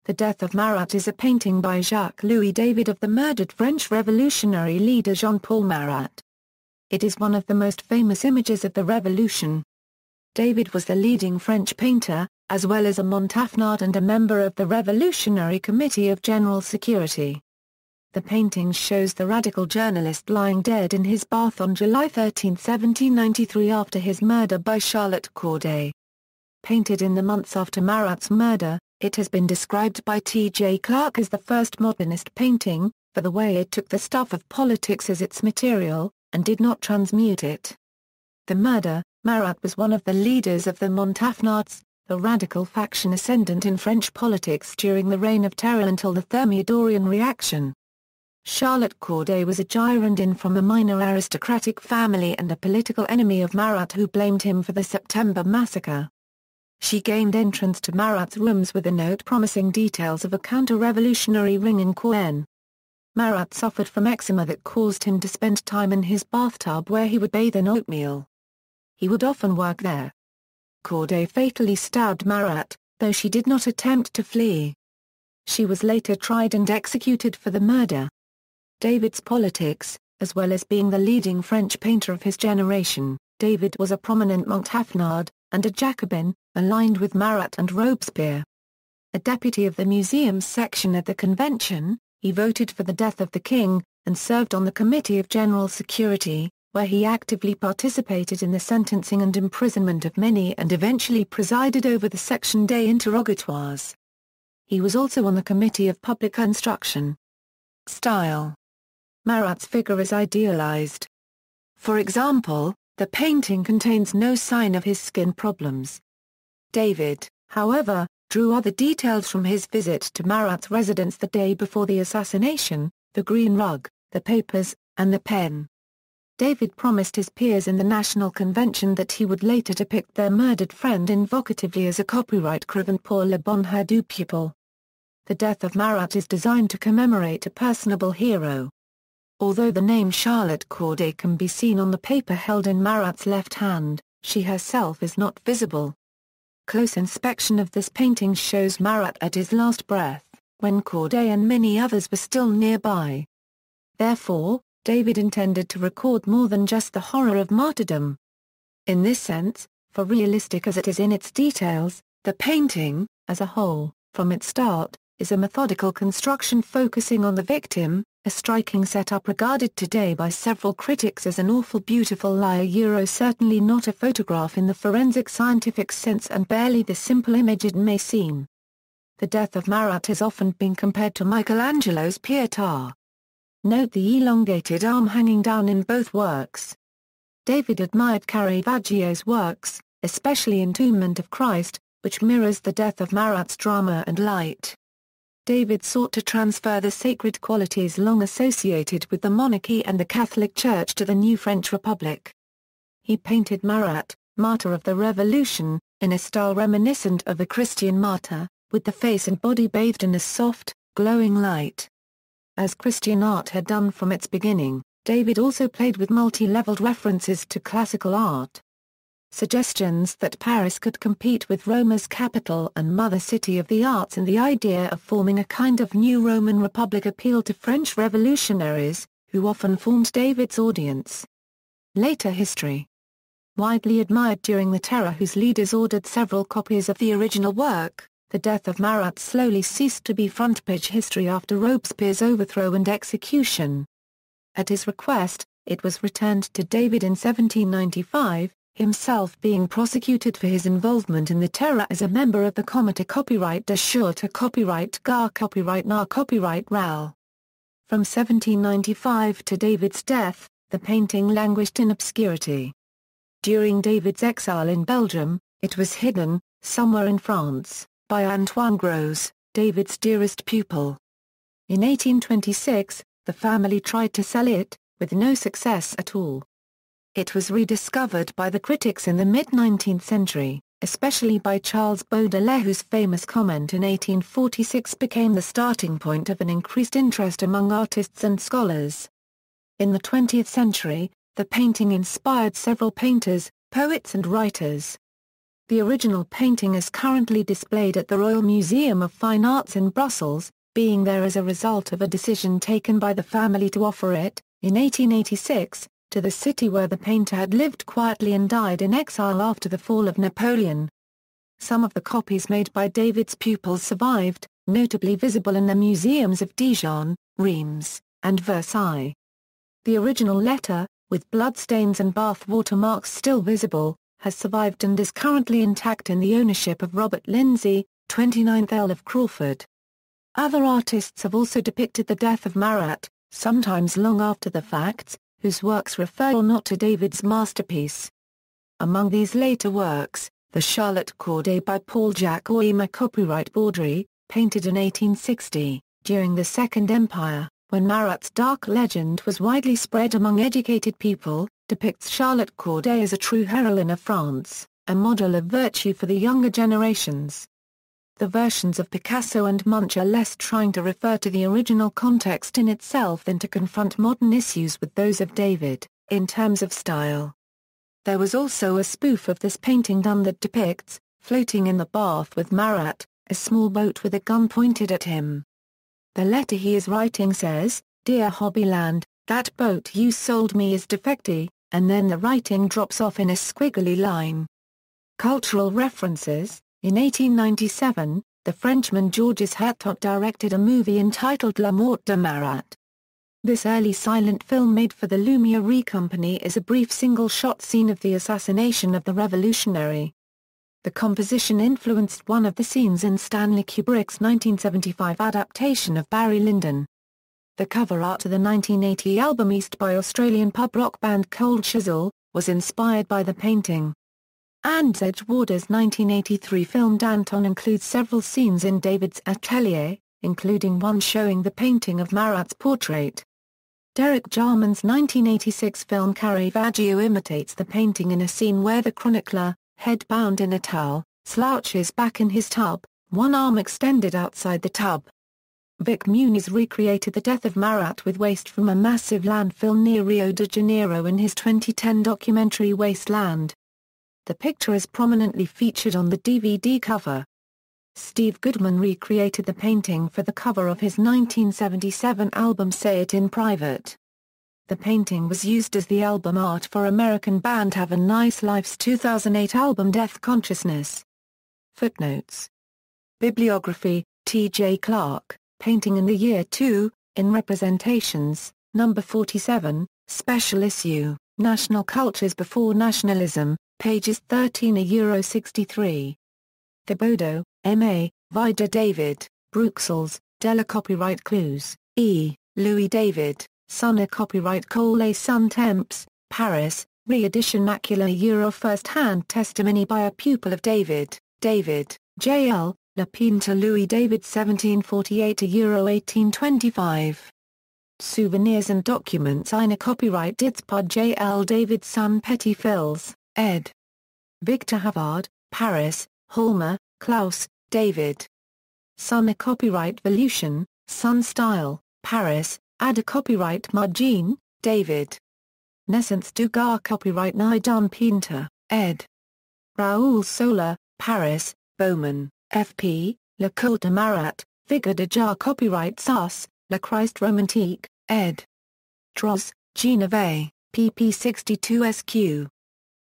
The Death of Marat is a painting by Jacques-Louis David of the murdered French revolutionary leader Jean-Paul Marat. It is one of the most famous images of the Revolution. David was the leading French painter, as well as a Montagnard and a member of the Revolutionary Committee of General Security. The painting shows the radical journalist lying dead in his bath on July 13, 1793 after his murder by Charlotte Corday. Painted in the months after Marat's murder, it has been described by T.J. Clarke as the first modernist painting, for the way it took the stuff of politics as its material, and did not transmute it. The murder, Marat was one of the leaders of the Montagnards, the radical faction ascendant in French politics during the Reign of Terror until the Thermidorian reaction. Charlotte Corday was a Girondin from a minor aristocratic family and a political enemy of Marat who blamed him for the September massacre. She gained entrance to Marat's rooms with a note promising details of a counter-revolutionary ring in Caen. Marat suffered from eczema that caused him to spend time in his bathtub where he would bathe in oatmeal. He would often work there. Corday fatally stabbed Marat, though she did not attempt to flee. She was later tried and executed for the murder. David's politics, as well as being the leading French painter of his generation, David was a prominent Montagnard, and a Jacobin, aligned with Marat and Robespierre. A deputy of the museums section at the convention, he voted for the death of the king, and served on the Committee of General Security, where he actively participated in the sentencing and imprisonment of many and eventually presided over the Section des Interrogatoires. He was also on the Committee of Public Instruction. Style. Marat's figure is idealized. For example, the painting contains no sign of his skin problems. David, however, drew other details from his visit to Marat's residence the day before the assassination: the green rug, the papers, and the pen. David promised his peers in the National Convention that he would later depict their murdered friend invocatively as a copyright craven pour le bonheur du peuple. The Death of Marat is designed to commemorate a personable hero. Although the name Charlotte Corday can be seen on the paper held in Marat's left hand, she herself is not visible. Close inspection of this painting shows Marat at his last breath, when Corday and many others were still nearby. Therefore, David intended to record more than just the horror of martyrdom. In this sense, for realistic as it is in its details, the painting, as a whole, from its start, is a methodical construction focusing on the victim, a striking setup regarded today by several critics as an awful beautiful lie. Certainly not a photograph in the forensic scientific sense and barely the simple image it may seem. The Death of Marat has often been compared to Michelangelo's Pietà. Note the elongated arm hanging down in both works. David admired Caravaggio's works, especially Entombment of Christ, which mirrors the death of Marat's drama and light. David sought to transfer the sacred qualities long associated with the monarchy and the Catholic Church to the new French Republic. He painted Marat, martyr of the Revolution, in a style reminiscent of a Christian martyr, with the face and body bathed in a soft, glowing light. As Christian art had done from its beginning, David also played with multi-leveled references to classical art. Suggestions that Paris could compete with Rome as capital and mother city of the arts and the idea of forming a kind of new Roman Republic appealed to French revolutionaries, who often formed David's audience. Later history. Widely admired during the Terror, whose leaders ordered several copies of the original work, the Death of Marat slowly ceased to be front-page history after Robespierre's overthrow and execution. At his request, it was returned to David in 1795, himself being prosecuted for his involvement in the Terror as a member of the Comité Copyright d'Assure Copyright Gar Copyright Na Copyright Ral. From 1795 to David's death, the painting languished in obscurity. During David's exile in Belgium, it was hidden, somewhere in France, by Antoine Gros, David's dearest pupil. In 1826, the family tried to sell it, with no success at all. It was rediscovered by the critics in the mid-19th century, especially by Charles Baudelaire, whose famous comment in 1846 became the starting point of an increased interest among artists and scholars. In the 20th century, the painting inspired several painters, poets and writers. The original painting is currently displayed at the Royal Museum of Fine Arts in Brussels, being there as a result of a decision taken by the family to offer it, in 1886, to the city where the painter had lived quietly and died in exile after the fall of Napoleon. Some of the copies made by David's pupils survived, notably visible in the museums of Dijon, Reims, and Versailles. The original letter, with bloodstains and bath watermarks still visible, has survived and is currently intact in the ownership of Robert Lindsay, 29th Earl of Crawford. Other artists have also depicted the death of Marat, sometimes long after the facts, whose works refer not to David's masterpiece. Among these later works, the Charlotte Corday by Paul Jacques-Louis copyright Baudry, painted in 1860, during the Second Empire, when Marat's dark legend was widely spread among educated people, depicts Charlotte Corday as a true heroine of France, a model of virtue for the younger generations. The versions of Picasso and Munch are less trying to refer to the original context in itself than to confront modern issues with those of David, in terms of style. There was also a spoof of this painting done that depicts, floating in the bath with Marat, a small boat with a gun pointed at him. The letter he is writing says, "Dear Hobbyland, that boat you sold me is defective," and then the writing drops off in a squiggly line. Cultural references: in 1897, the Frenchman Georges Hertot directed a movie entitled La Mort de Marat. This early silent film made for the Lumiere Company is a brief single-shot scene of the assassination of the revolutionary. The composition influenced one of the scenes in Stanley Kubrick's 1975 adaptation of Barry Lyndon. The cover art to the 1980 album East by Australian pub rock band Cold Chisel, was inspired by the painting. Anne Edgewater's 1983 film Danton includes several scenes in David's atelier, including one showing the painting of Marat's portrait. Derek Jarman's 1986 film Caravaggio imitates the painting in a scene where the chronicler, head bound in a towel, slouches back in his tub, one arm extended outside the tub. Vic Muniz recreated the death of Marat with waste from a massive landfill near Rio de Janeiro in his 2010 documentary Wasteland. The picture is prominently featured on the DVD cover. Steve Goodman recreated the painting for the cover of his 1977 album Say It in Private. The painting was used as the album art for American band Have a Nice Life's 2008 album Death Consciousness. Footnotes. Bibliography: T.J. Clark, Painting in the Year 2, in Representations, No. 47, Special Issue, National Cultures Before Nationalism, pages 13-63. Thibodeau, M.A., Vida David, Bruxelles, Della Copyright Clues, E., Louis David, Sonnet Copyright Cole Sun Temps, Paris, re-edition Macula first-hand testimony by a pupil of David, J.L., Lapine to Louis David 1748-1825. Souvenirs and Documents Eine Copyright Dizpod J.L. David Sun Petit Fils, ed. Victor Havard, Paris, Holmer, Klaus, David. Sun Copyright Volution, Sun Style, Paris, Ada Copyright Margine, David. Naissance du Gars Copyright Nidun Pinter, ed. Raoul Sola, Paris, Bowman, F.P., L'École de Marat, Figure de Jar Copyright Sus, La Christ Romantique, ed. Droz, Geneve, pp 62 sq.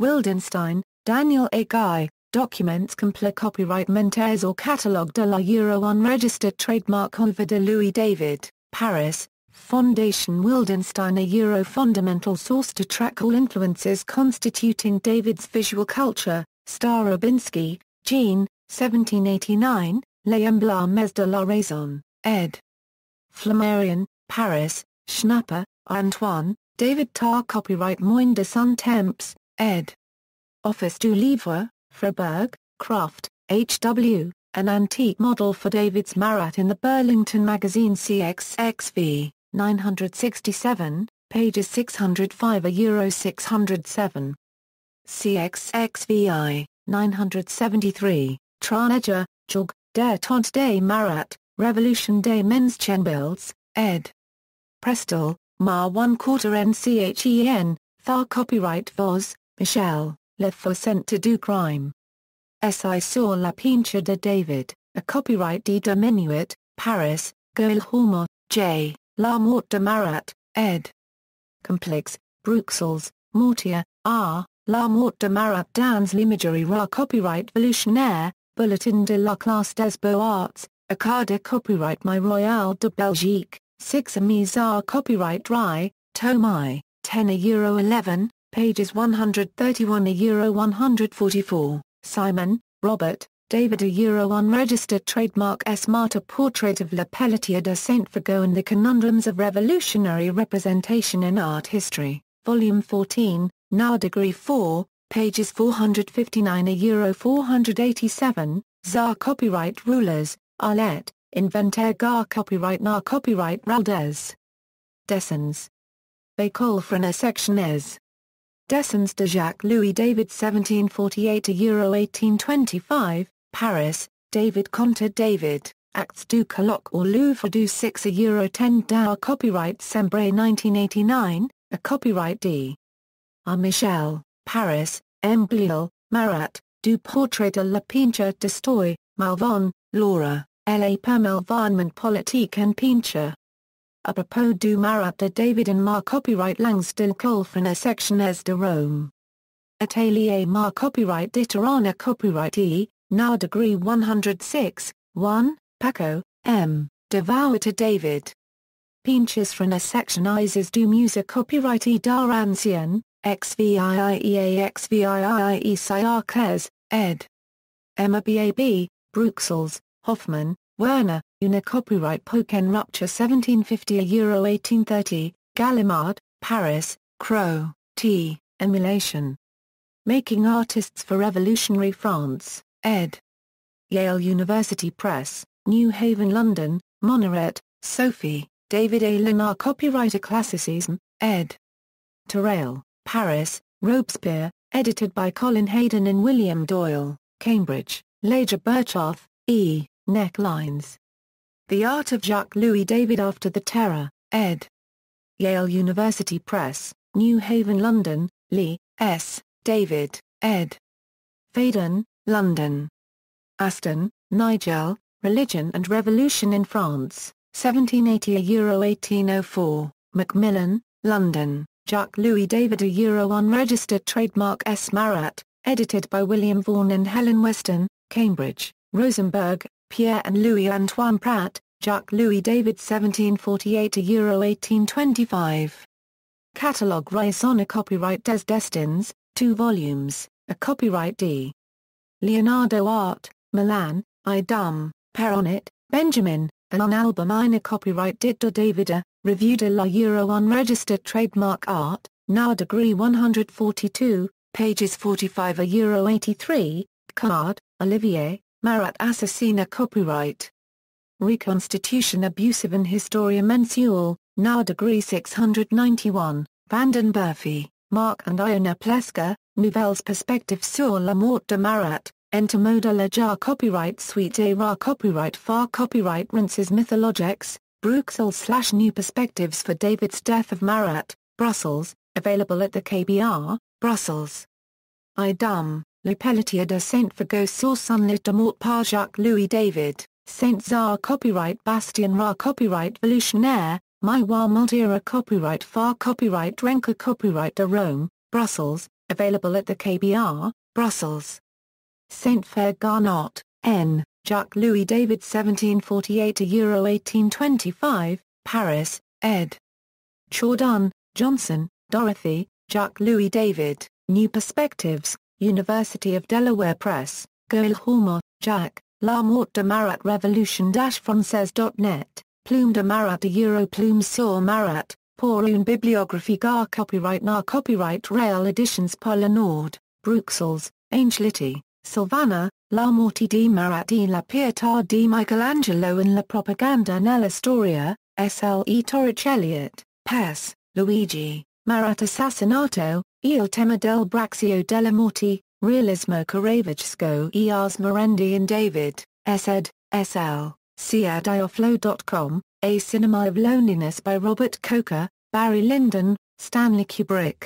Wildenstein, Daniel A. Guy, Documents Complets Copyright Mentes or Catalogue de la Unregistered Trademark Œuvre de Louis David, Paris, Fondation Wildenstein. A fundamental source to track all influences constituting David's visual culture, Starobinsky, Jean, 1789, Les Emblemes de la Raison, ed. Flammarion, Paris, Schnapper, Antoine, David Tar Copyright Moine de Sun Temps, ed. Office du Livre, Freiburg, Kraft, H.W., an antique model for David's Marat in the Burlington magazine CXXV, 967, pages 605 607. CXXVI, 973, Traneger, Jog, Der Tod des Marat, Revolution des Menschenbilds, ed. Prestel, Ma 1/4 NCHEN, Thar Copyright Vos, Michel, Le Faux du Crime. SI sur la peinture de David, a copyright de Minuit, Paris, Guilherme, J. La Mort de Marat, ed. Complex, Bruxelles, Mortier, R. La Mort de Marat dans l'imagerie rare copyright Volutionnaire, Bulletin de la classe des Beaux-Arts, Académie copyright My Royale de Belgique, 6 Amis Arts copyright Rye, Tome I, 10 €11, pages 131 €144, Simon, Robert, David Unregistered trademark S. Martyr Portrait of Le Pelletier de Saint-Fargeau and the Conundrums of Revolutionary Representation in Art History, Volume 14, now Degree 4, pages 459 €487, Zar Copyright Rulers, Arlette, Inventaire Gar Copyright Na Copyright Raldez. Dessins. École Française. Dessins de Jacques-Louis David 1748 to €1825, Paris, David Conte David, Actes du Colloque au Louvre du 6 €10 Dow Copyright Sembre 1989, a copyright D. R. Michel, Paris, M. Bleuel, Marat, du Portrait de la Peinture d'Histoire, Malvern, Laura, L.A. Per Malvarnement Politique and Peinture. À propos du Marat de David and Mar Copyright Langues de l'École Française de Rome. Atelier Mar Copyright d'Itirana Copyright E, now Degree 106, 1, Paco, M., Devour to David. Peintures Françaises du Musée Copyright E dar Ancien, XVIIEA XVIIE Siarques, ed. Emma Bab, Bruxelles, Hoffmann, Werner, Una Copyright Poken Rupture 1750 €1830, Gallimard, Paris, Crow, T., Emulation. Making Artists for Revolutionary France, ed. Yale University Press, New Haven London, Montagnard, Sophie, David A. Lenar Copyright Classicism, ed. Terrail, Paris, Robespierre, edited by Colin Hayden and William Doyle, Cambridge, Leger Burchardt, E., Necklines. The Art of Jacques-Louis David After the Terror, ed. Yale University Press, New Haven London, Lee, S., David, ed. Faden, London. Aston, Nigel, Religion and Revolution in France, 1780 €1804, Macmillan, London, Jacques-Louis David Unregistered trademark S. Marat, edited by William Vaughan and Helen Weston, Cambridge, Rosenberg, Pierre and Louis-Antoine Pratt, Jacques-Louis David 1748 €1825. Catalogue Raisonne Copyright des Destins, 2 volumes, a copyright D. Leonardo Art, Milan, Idam, Peronit, Benjamin, and on album eine Copyright dit de Davida, Revue de la Unregistered trademark Art, now Degree 142, pages 45 €83, Card, Olivier, Marat Assassina Copyright. Reconstitution Abusive and Historia Mensual, now Degree 691, Vanden Burfy, Mark and Iona Pleska, Nouvelles Perspectives sur la Mort de Marat, Entomoda la Jar Copyright Suite A Ra Copyright Far Copyright Rinces Mythologiques, Bruxelles / New Perspectives for David's Death of Marat, Brussels, available at the KBR, Brussels. Idam, Le Pelletier de Saint-Fargeau sur Sunlit de Mort par Jacques-Louis David, Saint-Zar Copyright Bastien Ra Copyright Volutionnaire, Miroir Multira Copyright Far Copyright Renke Copyright de Rome, Brussels, available at the KBR, Brussels. Saint-Fargeau, N., Jacques-Louis David 1748 €1825, Paris, ed. Chordon, Johnson, Dorothy, Jacques-Louis David, New Perspectives, University of Delaware Press, Guilherme, Jacques, La Mort de Marat Revolution-Française.net, Plume de Marat de Plume sur Marat, pour une bibliographie gar copyright na copyright Rail Editions par le Nord, Bruxelles, Angelity, Silvana, La Morte di Marat e la Pietà di Michelangelo in la Propaganda nella Storia, SLE Torricelliot, Pes, Luigi, Marat Assassinato, Il tema del Braccio della Morte, Realismo Caravaggesco e Ars Morendi in David, Ed, SL, Ciadioflow.com, A Cinema of Loneliness by Robert Coker, Barry Lyndon, Stanley Kubrick.